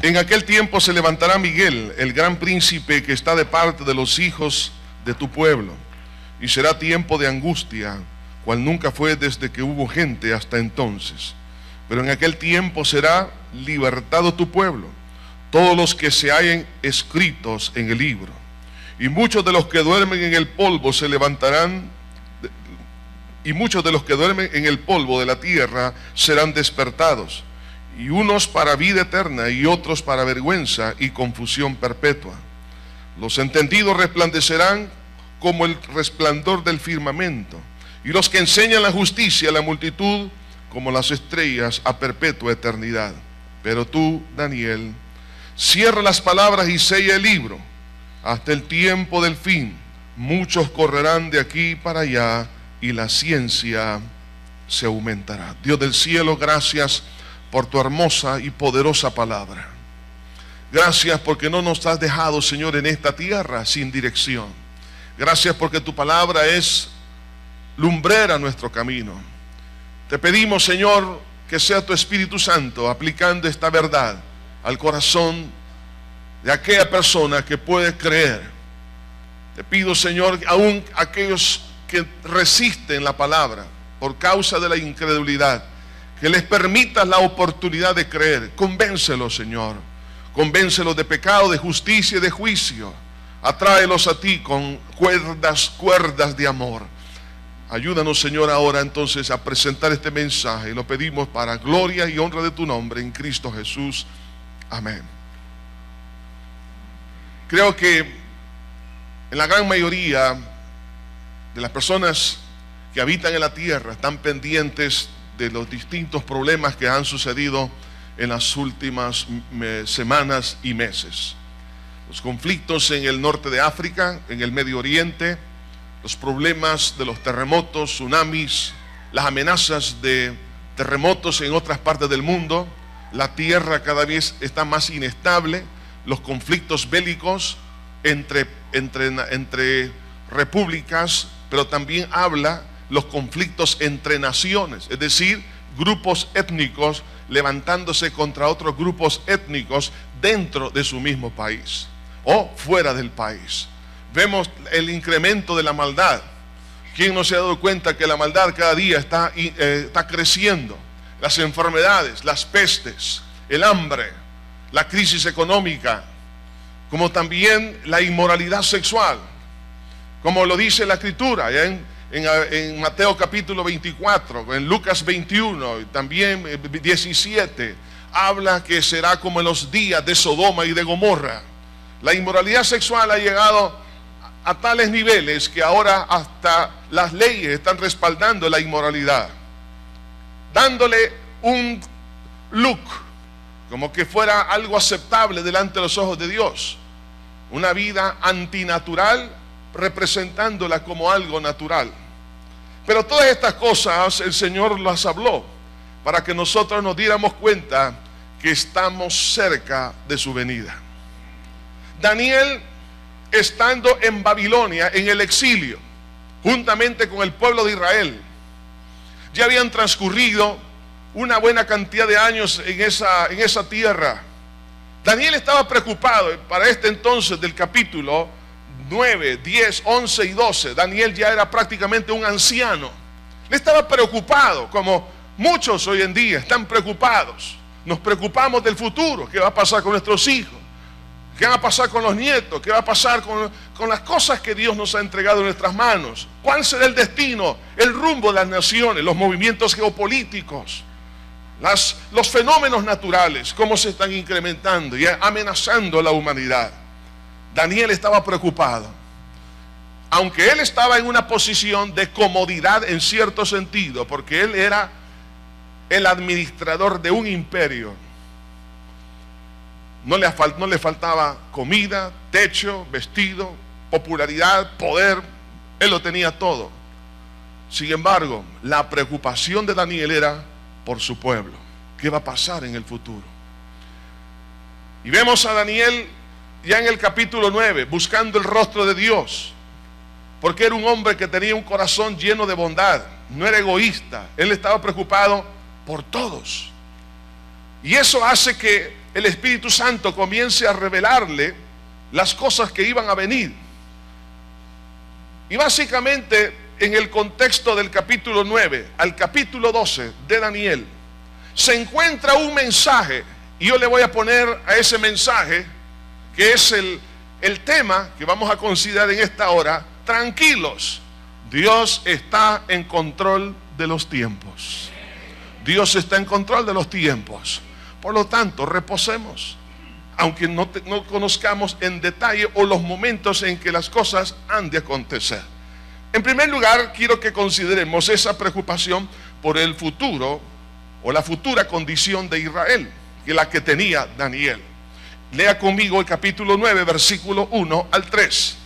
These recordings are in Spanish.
En aquel tiempo se levantará Miguel, el gran príncipe que está de parte de los hijos de tu pueblo, y será tiempo de angustia, cual nunca fue desde que hubo gente hasta entonces. Pero en aquel tiempo será libertado tu pueblo, todos los que se hallen escritos en el libro. Y muchos de los que duermen en el polvo se levantarán, y muchos de los que duermen en el polvo de la tierra serán despertados, y unos para vida eterna y otros para vergüenza y confusión perpetua. Los entendidos resplandecerán como el resplandor del firmamento, y los que enseñan la justicia a la multitud como las estrellas a perpetua eternidad. Pero tú, Daniel, cierra las palabras y sella el libro hasta el tiempo del fin. Muchos correrán de aquí para allá y la ciencia se aumentará. Dios del cielo, gracias por tu hermosa y poderosa palabra. Gracias porque no nos has dejado, Señor, en esta tierra sin dirección. Gracias porque tu palabra es lumbrera a nuestro camino. Te pedimos, Señor, que sea tu Espíritu Santo aplicando esta verdad al corazón de aquella persona que puede creer. Te pido, Señor, aún aquellos que resisten la palabra por causa de la incredulidad, que les permitas la oportunidad de creer. Convéncelos, Señor. Convéncelos de pecado, de justicia y de juicio. Atráelos a ti con cuerdas de amor. Ayúdanos, Señor, ahora entonces a presentar este mensaje. Lo pedimos para gloria y honra de tu nombre en Cristo Jesús. Amén. Creo que en la gran mayoría de las personas que habitan en la tierra están pendientes de los distintos problemas que han sucedido en las últimas semanas y meses. Los conflictos en el norte de África, en el Medio Oriente, los problemas de los terremotos, tsunamis, las amenazas de terremotos en otras partes del mundo, la tierra cada vez está más inestable, los conflictos bélicos entre repúblicas, pero también habla los conflictos entre naciones, es decir, grupos étnicos levantándose contra otros grupos étnicos dentro de su mismo país o fuera del país. Vemos el incremento de la maldad. ¿Quién no se ha dado cuenta que la maldad cada día está creciendo? Las enfermedades, las pestes, el hambre, la crisis económica, como también la inmoralidad sexual, como lo dice la Escritura en Mateo capítulo 24, en Lucas 21 y también 17, habla que será como en los días de Sodoma y de Gomorra. La inmoralidad sexual ha llegado a tales niveles que ahora hasta las leyes están respaldando la inmoralidad, dándole un look como que fuera algo aceptable delante de los ojos de Dios, una vida antinatural representándola como algo natural. Pero todas estas cosas el Señor las habló para que nosotros nos diéramos cuenta que estamos cerca de su venida. Daniel, estando en Babilonia, en el exilio, juntamente con el pueblo de Israel, ya habían transcurrido una buena cantidad de años en esa tierra. Daniel estaba preocupado para este entonces del capítulo 9, 10, 11 y 12. Daniel ya era prácticamente un anciano. Él estaba preocupado, como muchos hoy en día están preocupados. Nos preocupamos del futuro. ¿Qué va a pasar con nuestros hijos? ¿Qué va a pasar con los nietos? ¿Qué va a pasar con las cosas que Dios nos ha entregado en nuestras manos? ¿Cuál será el destino, el rumbo de las naciones, los movimientos geopolíticos, los fenómenos naturales, cómo se están incrementando y amenazando a la humanidad? Daniel estaba preocupado. Aunque él estaba en una posición de comodidad en cierto sentido, porque él era el administrador de un imperio. No le faltaba comida, techo, vestido, popularidad, poder. Él lo tenía todo. Sin embargo, la preocupación de Daniel era por su pueblo. ¿Qué va a pasar en el futuro? Y vemos a Daniel ya en el capítulo 9, buscando el rostro de Dios, porque era un hombre que tenía un corazón lleno de bondad, no era egoísta. Él estaba preocupado por todos. Y eso hace que el Espíritu Santo comience a revelarle las cosas que iban a venir. Y básicamente en el contexto del capítulo 9 al capítulo 12 de Daniel se encuentra un mensaje, y yo le voy a poner a ese mensaje, que es el tema que vamos a considerar en esta hora: tranquilos, Dios está en control de los tiempos. Dios está en control de los tiempos. Por lo tanto, reposemos, aunque no conozcamos en detalle o los momentos en que las cosas han de acontecer. En primer lugar, quiero que consideremos esa preocupación por el futuro o la futura condición de Israel, que la que tenía Daniel. Lea conmigo el capítulo 9, versículo 1 al 3.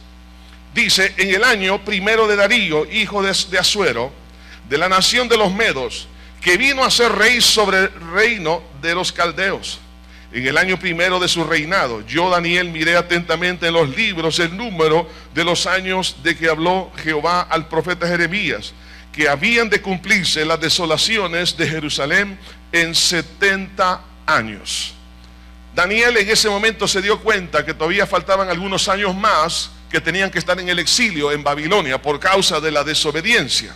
Dice: en el año primero de Darío, hijo de Asuero, de la nación de los Medos, que vino a ser rey sobre el reino de los caldeos. En el año primero de su reinado, yo, Daniel, miré atentamente en los libros el número de los años de que habló Jehová al profeta Jeremías, que habían de cumplirse las desolaciones de Jerusalén en 70 años. Daniel en ese momento se dio cuenta que todavía faltaban algunos años más, que tenían que estar en el exilio en Babilonia por causa de la desobediencia.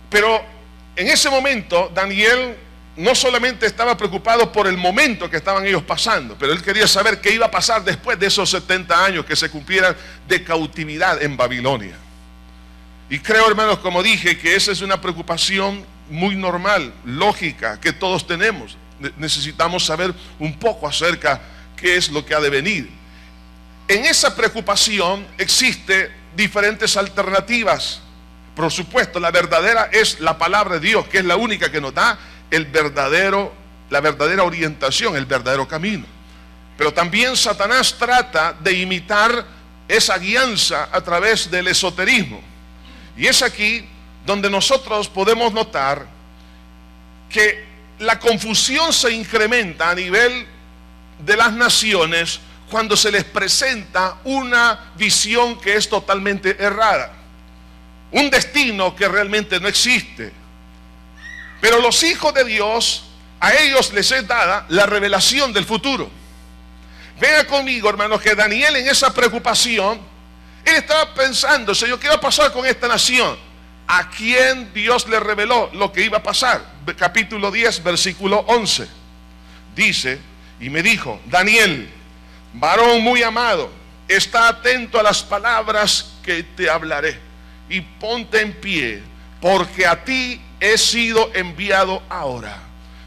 Pero en ese momento Daniel no solamente estaba preocupado por el momento que estaban ellos pasando, pero él quería saber qué iba a pasar después de esos 70 años que se cumplieran de cautividad en Babilonia. Y creo, hermanos, como dije, que esa es una preocupación muy normal, lógica, que todos tenemos. Necesitamos saber un poco acerca de qué es lo que ha de venir. En esa preocupación existen diferentes alternativas. Por supuesto, la verdadera es la palabra de Dios, que es la única que nos da la verdadera orientación, el verdadero camino. Pero también Satanás trata de imitar esa guianza a través del esoterismo. Y es aquí donde nosotros podemos notar que la confusión se incrementa a nivel de las naciones cuando se les presenta una visión que es totalmente errada, un destino que realmente no existe. Pero los hijos de Dios, a ellos les es dada la revelación del futuro. Vea conmigo, hermanos, que Daniel en esa preocupación, él estaba pensando: Señor, ¿qué va a pasar con esta nación? ¿A quién Dios le reveló lo que iba a pasar? Capítulo 10, versículo 11. Dice: y me dijo: Daniel, varón muy amado, está atento a las palabras que te hablaré, y ponte en pie, porque a ti he sido enviado ahora.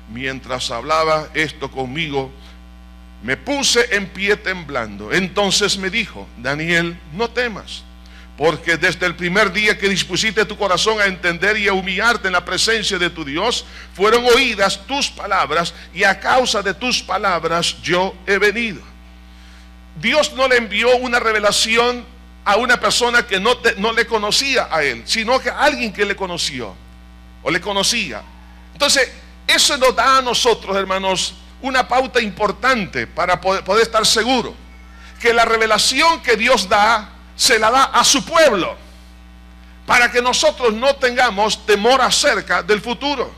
Mientras hablaba esto conmigo, me puse en pie temblando. Entonces me dijo: Daniel, no temas, porque desde el primer día que dispusiste tu corazón a entender y a humillarte en la presencia de tu Dios, fueron oídas tus palabras, y a causa de tus palabras yo he venido. Dios no le envió una revelación a una persona que no le conocía a él, sino que a alguien que le conoció o le conocía. Entonces, eso nos da a nosotros, hermanos, una pauta importante para poder estar seguros que la revelación que Dios da se la da a su pueblo, para que nosotros no tengamos temor acerca del futuro.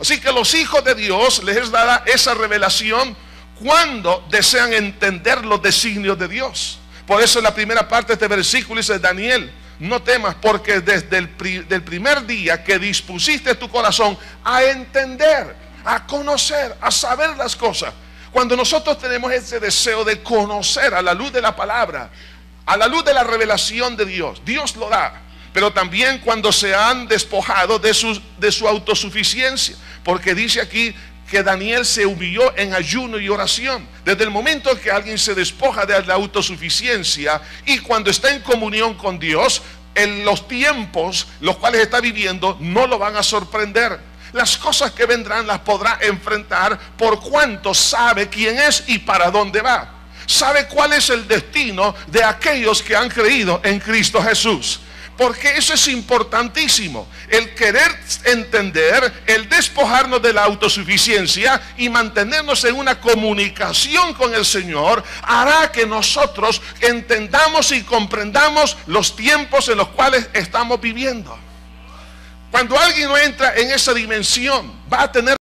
Así que los hijos de Dios les es dada esa revelación cuando desean entender los designios de Dios. Por eso en la primera parte de este versículo dice: Daniel, no temas, porque desde el primer día que dispusiste tu corazón a entender, a conocer, a saber las cosas. Cuando nosotros tenemos ese deseo de conocer a la luz de la palabra, a la luz de la revelación de Dios, Dios lo da. Pero también cuando se han despojado de su autosuficiencia, porque dice aquí que Daniel se humilló en ayuno y oración. Desde el momento que alguien se despoja de la autosuficiencia y cuando está en comunión con Dios, en los tiempos los cuales está viviendo no lo van a sorprender. Las cosas que vendrán las podrá enfrentar por cuanto sabe quién es y para dónde va. Sabe cuál es el destino de aquellos que han creído en Cristo Jesús. Porque eso es importantísimo, el querer entender, el despojarnos de la autosuficiencia y mantenernos en una comunicación con el Señor, hará que nosotros entendamos y comprendamos los tiempos en los cuales estamos viviendo. Cuando alguien no entra en esa dimensión, va a tener